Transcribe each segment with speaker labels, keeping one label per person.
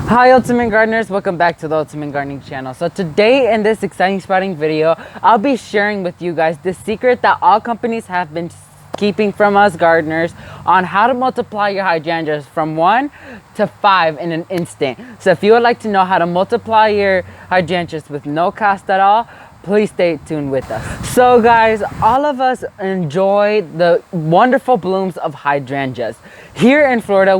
Speaker 1: Hi Ultimate Gardeners, welcome back to the Ultimate Gardening channel. So today in this exciting sprouting video, I'll be sharing with you guys the secret that all companies have been keeping from us gardeners on how to multiply your hydrangeas from 1 to 5 in an instant. So if you would like to know how to multiply your hydrangeas with no cost at all, please stay tuned with us. So guys, all of us enjoy the wonderful blooms of hydrangeas. Here in Florida,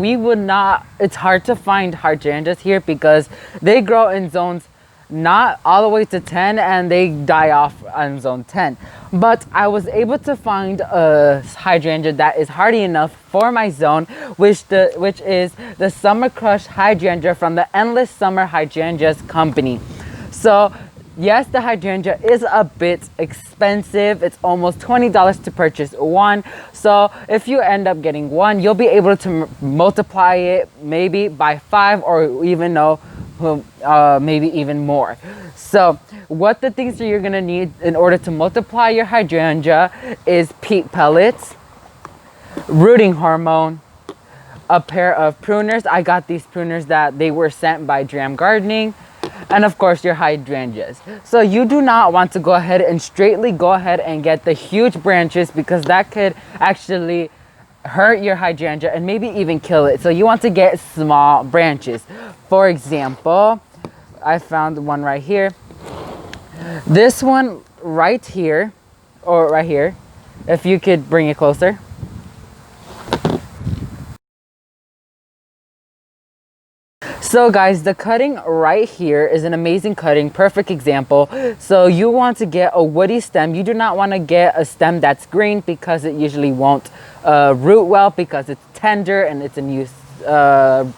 Speaker 1: it's hard to find hydrangeas here because they grow in zones not all the way to 10 and they die off on zone 10. But I was able to find a hydrangea that is hardy enough for my zone, which is the Summer Crush hydrangea from the Endless Summer Hydrangeas company. So yes, the hydrangea is a bit expensive. It's almost $20 to purchase one. So if you end up getting one, you'll be able to multiply it maybe by 5 or even maybe even more. So what the things that you're gonna need in order to multiply your hydrangea is peat pellets, rooting hormone, a pair of pruners. I got these pruners that they were sent by Dram Gardening, and of course your hydrangeas. So you do not want to go ahead and get the huge branches because that could actually hurt your hydrangea and maybe even kill it. So you want to get small branches. For example, I found one right here. This one right here, or right here, if you could bring it closer. So guys, the cutting right here is an amazing cutting, perfect example. So you want to get a woody stem. You do not want to get a stem that's green because it usually won't root well because it's tender and it's a new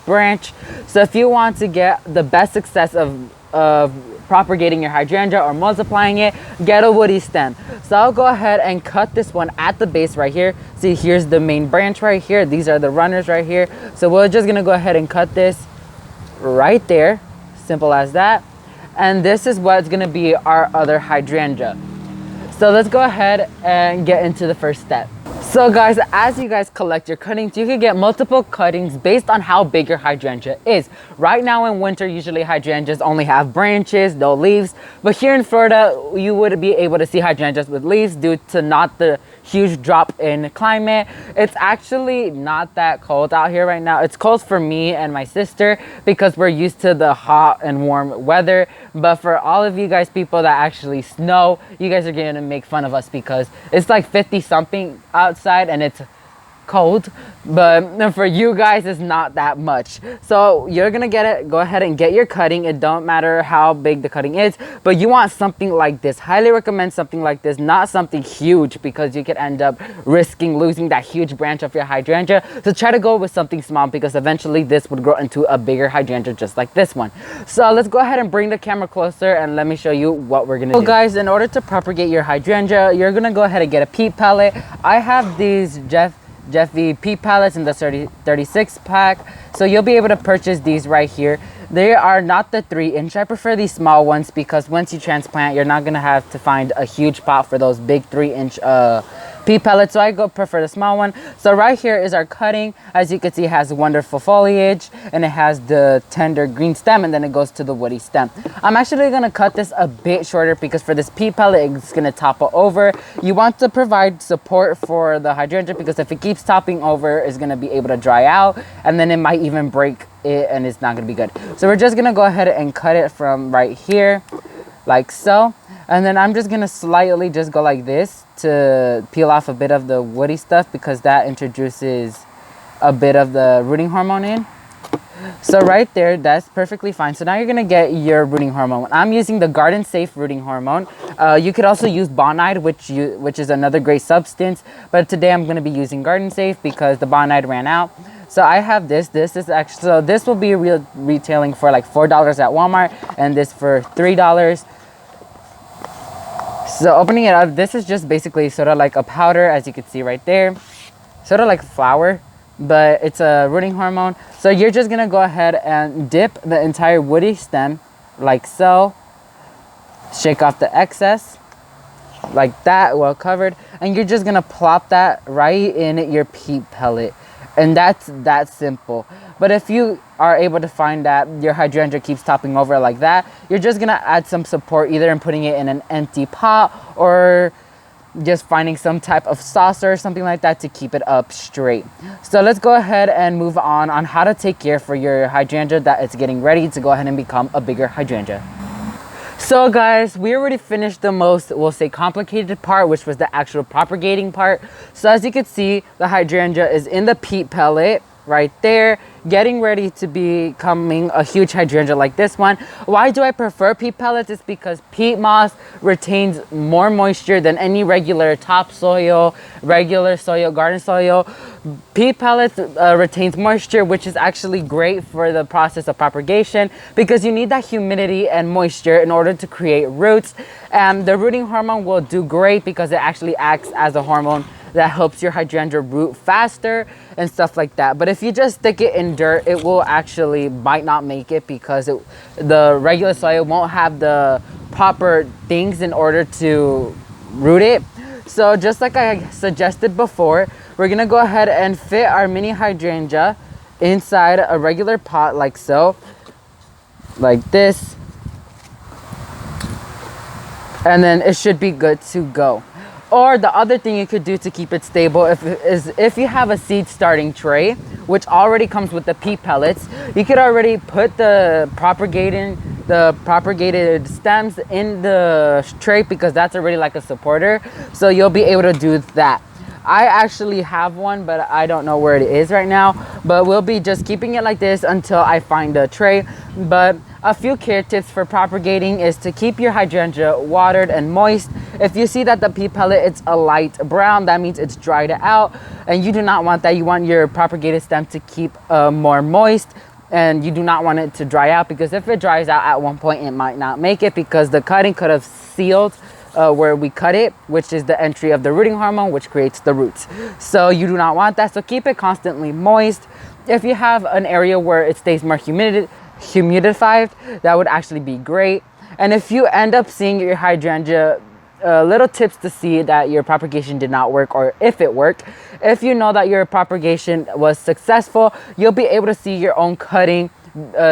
Speaker 1: branch. So if you want to get the best success of propagating your hydrangea or multiplying it, get a woody stem. So I'll go ahead and cut this one at the base right here. See, here's the main branch right here. These are the runners right here. So we're just gonna go ahead and cut this right there, simple as that. And this is what's gonna be our other hydrangea. So let's go ahead and get into the first step. So guys, as you guys collect your cuttings, you can get multiple cuttings based on how big your hydrangea is. Right now in winter, usually hydrangeas only have branches, no leaves. But here in Florida, you would be able to see hydrangeas with leaves due to not the huge drop in climate. It's actually not that cold out here right now. It's cold for me and my sister because we're used to the hot and warm weather. But for all of you guys people that actually snow, you guys are gonna make fun of us because it's like 50 something outside and it's cold, but for you guys it's not that much. So you're gonna go ahead and get your cutting. It don't matter how big the cutting is, but you want something like this. Highly recommend something like this, not something huge because you could end up risking losing that huge branch of your hydrangea. So try to go with something small because eventually this would grow into a bigger hydrangea just like this one. So let's go ahead and bring the camera closer and let me show you what we're gonna do. So guys, in order to propagate your hydrangea, you're gonna go ahead and get a peat pellet. I have these Jeffy peat pellets in the 36 pack. So you'll be able to purchase these right here. They are not the 3-inch. I prefer these small ones because once you transplant, you're not gonna have to find a huge pot for those big 3-inch peat pellets. So I prefer the small one. So right here is our cutting. As you can see, it has wonderful foliage and it has the tender green stem and then it goes to the woody stem. I'm actually gonna cut this a bit shorter because for this peat pellet, it's gonna topple over. You want to provide support for the hydrangea because if it keeps topping over, it's gonna be able to dry out and then it might even break it and it's not gonna be good. So we're just gonna go ahead and cut it from right here, like so. And then I'm just gonna slightly just go like this to peel off a bit of the woody stuff because that introduces a bit of the rooting hormone in. So right there, that's perfectly fine. So now you're gonna get your rooting hormone. I'm using the Garden Safe rooting hormone. You could also use Bondie, which is another great substance. But today I'm gonna be using Garden Safe because the Bondie ran out. So I have this. This is actually, so this will be retailing for like $4 at Walmart and this for $3. So opening it up, this is just basically sort of like a powder, as you can see right there. Sort of like flour, but it's a rooting hormone. So you're just gonna go ahead and dip the entire woody stem like so. Shake off the excess like that, well covered. And you're just gonna plop that right in your peat pellet. And that's that simple. But if you are able to find that your hydrangea keeps topping over like that, you're just gonna add some support, either in putting it in an empty pot or just finding some type of saucer or something like that to keep it up straight. So let's go ahead and move on how to take care for your hydrangea that is getting ready to go ahead and become a bigger hydrangea. So guys, we already finished the most, we'll say, complicated part, which was the actual propagating part. So as you can see, the hydrangea is in the peat pellet right there, getting ready to becoming a huge hydrangea like this one. Why do I prefer peat pellets? It's because peat moss retains more moisture than any regular topsoil, regular soil, garden soil. Peat pellets retains moisture, which is actually great for the process of propagation, because you need that humidity and moisture in order to create roots. And the rooting hormone will do great because it actually acts as a hormone that helps your hydrangea root faster and stuff like that. But if you just stick it in dirt, it will actually might not make it, because the regular soil won't have the proper things in order to root it. So just like I suggested before, we're gonna go ahead and fit our mini hydrangea inside a regular pot like so, like this, and then it should be good to go. Or the other thing you could do to keep it stable is if you have a seed starting tray, which already comes with the peat pellets, you could already put the propagated stems in the tray, because that's already like a supporter. So you'll be able to do that. I actually have one, but I don't know where it is right now. But we'll be just keeping it like this until I find a tray. But a few care tips for propagating is to keep your hydrangea watered and moist. If you see that the peat pellet it's a light brown, that means it's dried out, and you do not want that. You want your propagated stem to keep more moist, and you do not want it to dry out, because if it dries out at one point, it might not make it, because the cutting could have sealed where we cut it, which is the entry of the rooting hormone, which creates the roots. So you do not want that. So keep it constantly moist. If you have an area where it stays more humidified, that would actually be great. And if you end up seeing your hydrangea, little tips to see that your propagation did not work, or if it worked. If you know that your propagation was successful, you'll be able to see your own cutting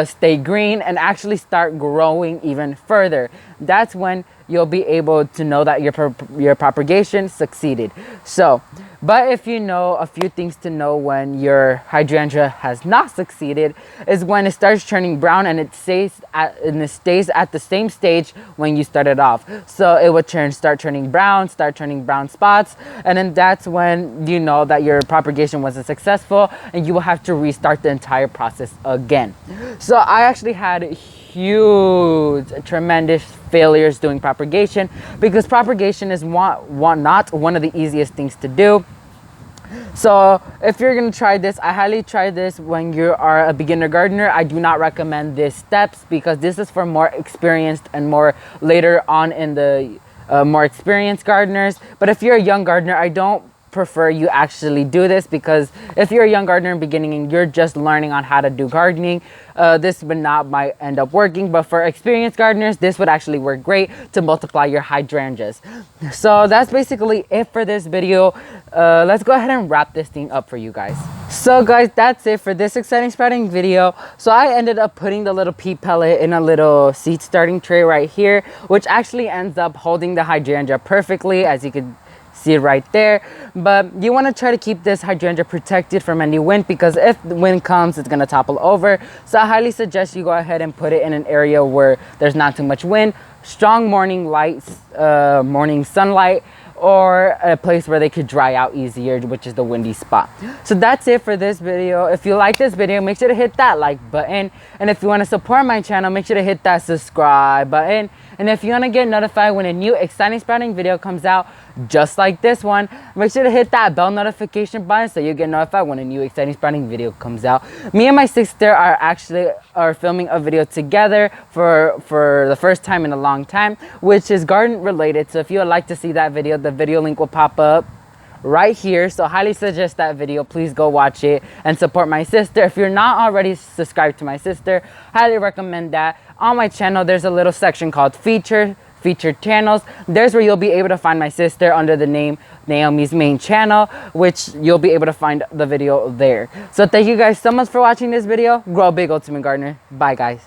Speaker 1: stay green and actually start growing even further. That's when you'll be able to know that your propagation succeeded. So, but if you know a few things to know when your hydrangea has not succeeded, is when it starts turning brown and it stays at the same stage when you started off. So it would start turning brown spots, and then that's when you know that your propagation wasn't successful, and you will have to restart the entire process again. So I actually had huge, tremendous failures doing propagation, because propagation is not one of the easiest things to do. So if you're gonna try this, I highly try this when you are a beginner gardener. I do not recommend these steps, because this is for more experienced and more later on in the more experienced gardeners. But if you're a young gardener, I don't prefer you actually do this, because if you're a young gardener in beginning and you're just learning on how to do gardening, this might end up working. But for experienced gardeners, this would actually work great to multiply your hydrangeas. So that's basically it for this video. Let's go ahead and wrap this thing up for you guys. So guys, that's it for this exciting sprouting video. So I ended up putting the little peat pellet in a little seed starting tray right here, which actually ends up holding the hydrangea perfectly, as you could see it right there. But you want to try to keep this hydrangea protected from any wind, because if the wind comes, it's going to topple over. So I highly suggest you go ahead and put it in an area where there's not too much wind, strong morning lights, morning sunlight, or a place where they could dry out easier, which is the windy spot. So that's it for this video. If you like this video, make sure to hit that like button, and if you want to support my channel, make sure to hit that subscribe button. And if you want to get notified when a new exciting sprouting video comes out, just like this one, make sure to hit that bell notification button so you get notified when a new exciting sprouting video comes out. Me and my sister are filming a video together for the first time in a long time, which is garden related. So if you would like to see that video, the video link will pop up right here. So highly suggest that video. Please go watch it and support my sister. If you're not already subscribed to my sister, highly recommend that. On my channel, there's a little section called featured featured channels. There's where you'll be able to find my sister under the name Naomi's Main Channel, which you'll be able to find the video there. So thank you guys so much for watching this video. Grow big, Ultimate Gardener. Bye, guys.